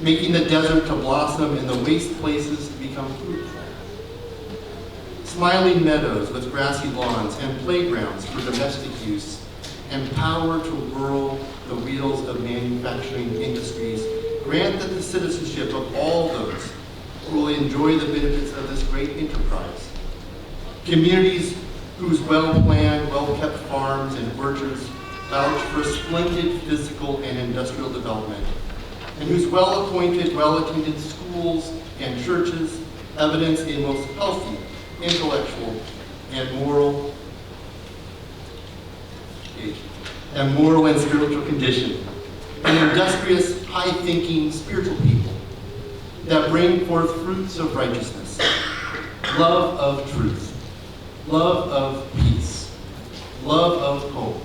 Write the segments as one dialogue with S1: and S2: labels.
S1: making the desert to blossom and the waste places to become fruitful. Smiling meadows with grassy lawns and playgrounds for domestic use, and power to whirl the wheels of manufacturing industries, grant that the citizenship of all those who will enjoy the benefits of this great enterprise. Communities whose well-planned, well-kept farms and orchards vouch for splendid physical and industrial development, and whose well-appointed, well-attended schools and churches evidence a most healthy, intellectual, and moral and spiritual condition, and industrious, high-thinking, spiritual people that bring forth fruits of righteousness, love of truth, love of peace, love of hope,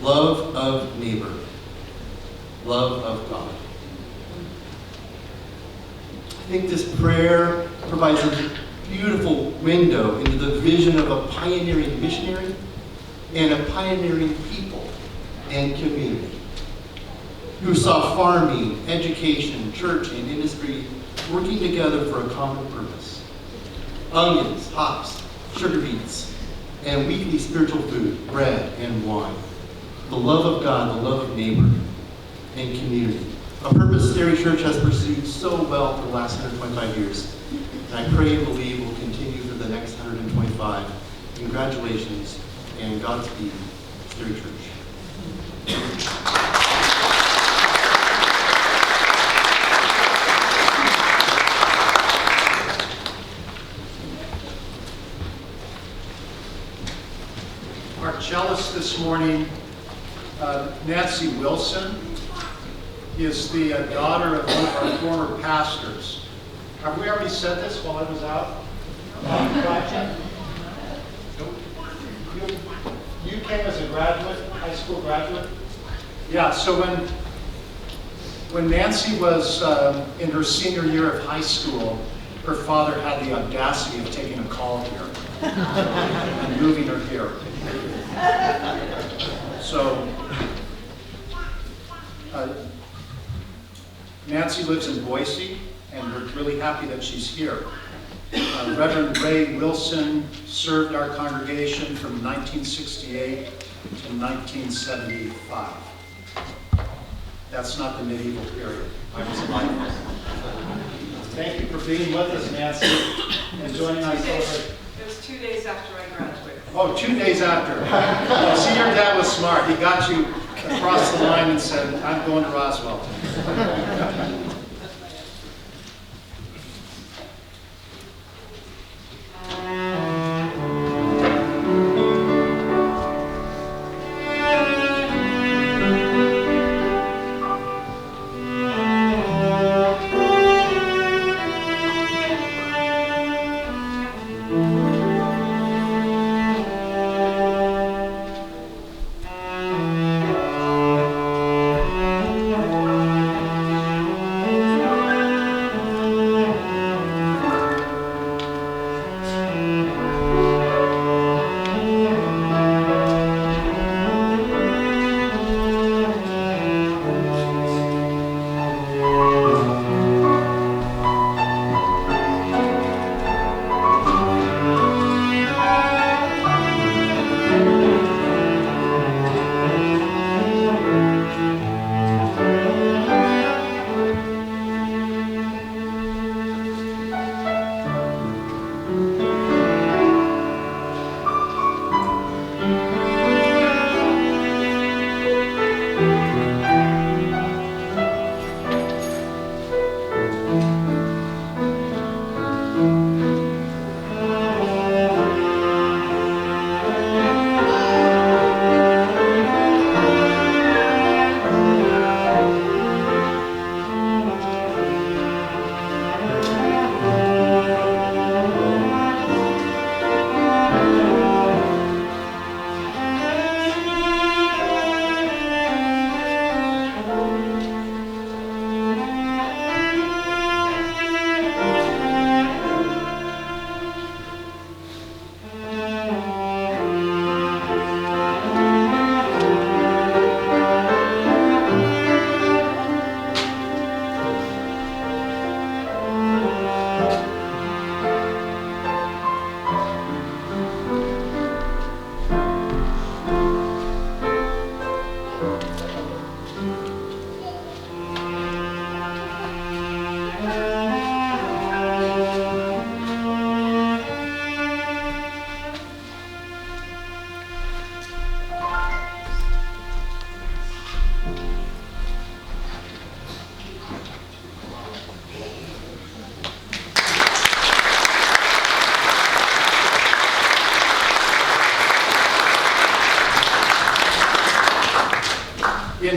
S1: love of neighbor, love of God. I think this prayer provides a beautiful window into the vision of a pioneering missionary and a pioneering people and community who saw farming, education, church, and industry working together for a common purpose. Onions, hops, sugar beets, and weekly spiritual food, bread and wine. The love of God, the love of neighbor, and community. A purpose Sterry Church has pursued so well for the last 125 years. And I pray and believe will continue for the next 125. Congratulations and Godspeed, Sterry Church.
S2: Our cellist this morning, Nancy Wilson, is the daughter of one of our former pastors. Have we already said this while I was out? You came as a graduate, high school graduate? Yeah, so when Nancy was in her senior year of high school, her father had the audacity of taking a call here and moving her here. So, Nancy lives in Boise, and we're really happy that she's here. Reverend Ray Wilson served our congregation from 1968 to 1975. That's not the medieval period. I was alive. Thank you for being with us, Nancy, and joining us.
S3: It was 2 days after I graduated.
S2: Oh, 2 days after. Well, see, your dad was smart. He got you across the line and said, I'm going to Roswell.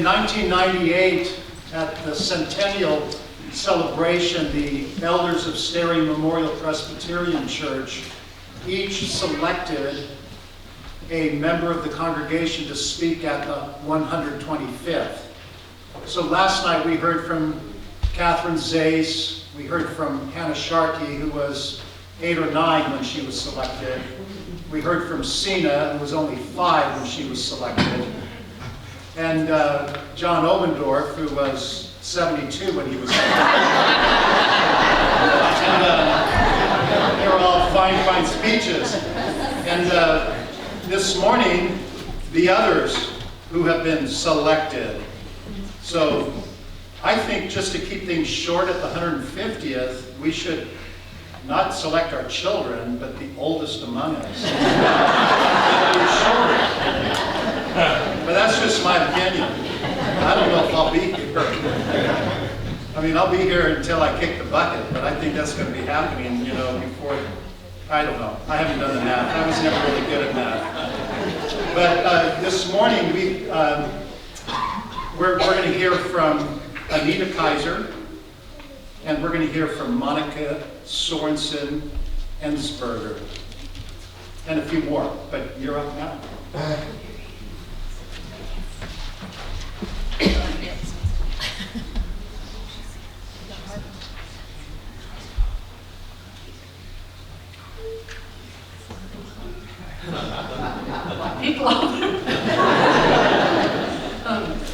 S2: 1998, at the centennial celebration, the elders of Stary Memorial Presbyterian Church each selected a member of the congregation to speak at the 125th. So last night we heard from Catherine Zais, we heard from Hannah Sharkey, who was 8 or 9 when she was selected. We heard from Sina, who was only 5 when she was selected. And John Obendorf, who was 72 when he was selected. And they were all fine speeches. And this morning, the others who have been selected. So I think just to keep things short at the 150th, we should not select our children, but the oldest among us. But that's just my opinion. I don't know if I'll be here. I mean, I'll be here until I kick the bucket, but I think that's going to be happening, you know, before, I don't know. I haven't done the math. I was never really good at math. But this morning, we're going to hear from Anita Kiser, and we're going to hear from Monica Sorensen Ensberger, and a few more, but you're up now.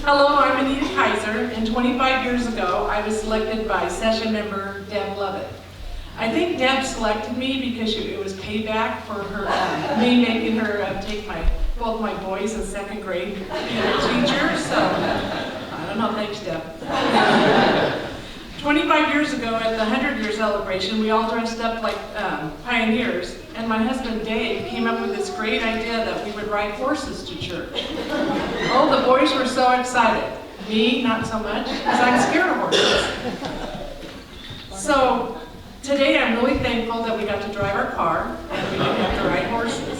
S4: Hello, I'm Anita Kiser, and 25 years ago, I was selected by session member Deb Lovett. I think Deb selected me because it was payback for her, me making her take both my boys in 2nd grade being a teacher, so I don't know, thanks Deb. 25 years ago at the 100-year celebration, we all dressed up like pioneers, and my husband Dave came up with this great idea that we would ride horses to church. Oh, the boys were so excited. Me, not so much, because I'm scared of horses. So today I'm really thankful that we got to drive our car and we didn't have to ride horses.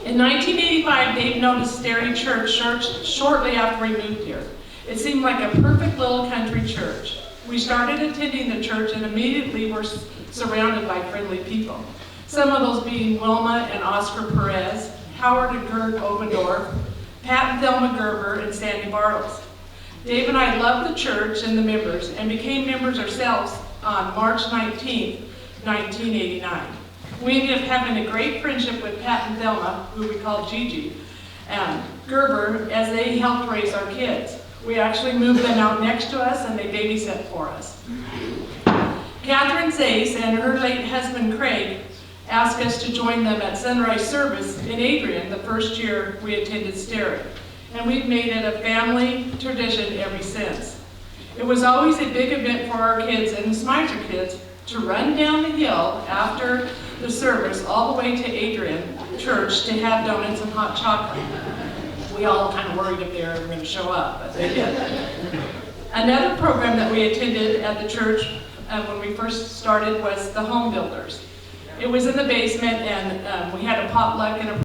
S4: In 1985, Dave noticed Stary Church shortly after we moved here. It seemed like a perfect little country church. We started attending the church and immediately were surrounded by friendly people. Some of those being Wilma and Oscar Perez, Howard and Gerd Obendorf, Pat and Thelma Gerber, and Sandy Bartles. Dave and I loved the church and the members and became members ourselves on March 19th, 1989. We ended up having a great friendship with Pat and Thelma, who we called Gigi, and Gerber, as they helped raise our kids. We actually moved them out next to us and they babysat for us. Catherine Zais and her late husband Craig asked us to join them at sunrise service in Adrian the first year we attended Stary. And we've made it a family tradition ever since. It was always a big event for our kids and Smizer kids to run down the hill after the service all the way to Adrian Church to have donuts and hot chocolate. We all kind of worried if they were going to show up, but they did. Another program that we attended at the church when we first started was the Home Builders. It was in the basement, and we had a potluck and a